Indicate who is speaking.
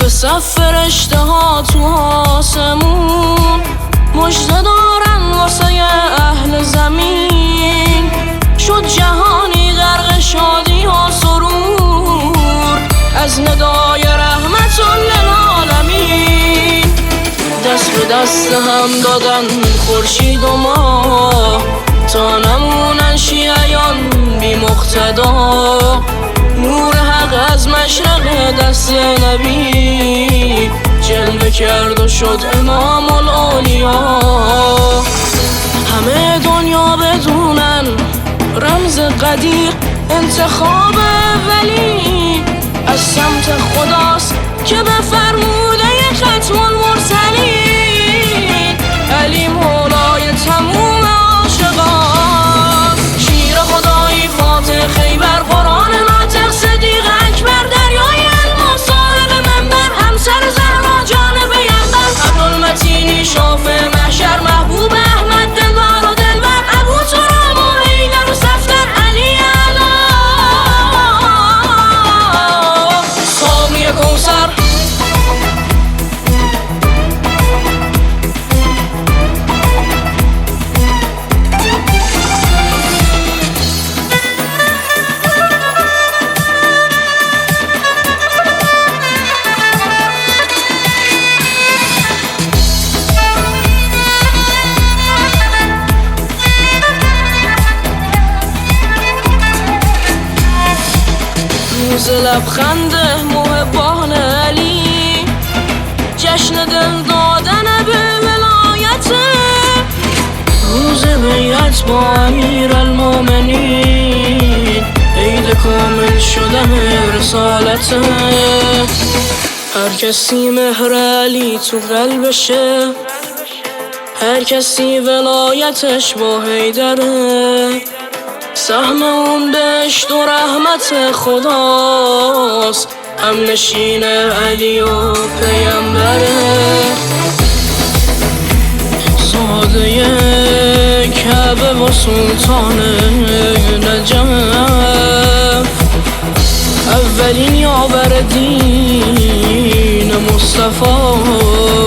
Speaker 1: به صف فرشته ها تو آسمون مژده دارن واسه اهل زمین. شد جهانی غرق شادی و سرور از ندای رحمت للعالمین. دست به دست هم دادن خورشید و ماه تا نمونن شیعیان بی مقتدا. نور حق از مشرق دست نبی جلوه کرد و شد امام الاولیا. همه دنیا بدونن رمز قدیر انتخاب ولی از سمت خداست که به فرموده ختم المرسلین علی مولای تموم عاشقان. شیر خدایی فاتح خیبر قرآن ناطق صدیق اکبر دریای علم صاحب منبر همسر زهرا جانب یمبر عبدالمتینی شافع محشر محبوب احمد دلبر و دلبر ابو تراب و حیدر و صفدر علی علا سامی کوثر. روز لبخند محبان علی جشن دل دادن به ولایت. روز بیعت با امیر المومنین عید کامل شدن رسالت. هر کسی مهر علی تو قلبشه، هر کسی ولایتش با حیدره. سهم اون بهشت و رحمت خداست، هم نشین علی و پیمبره. زاده کعبه و سلطان نجف، اولین یاور دین مصطفی.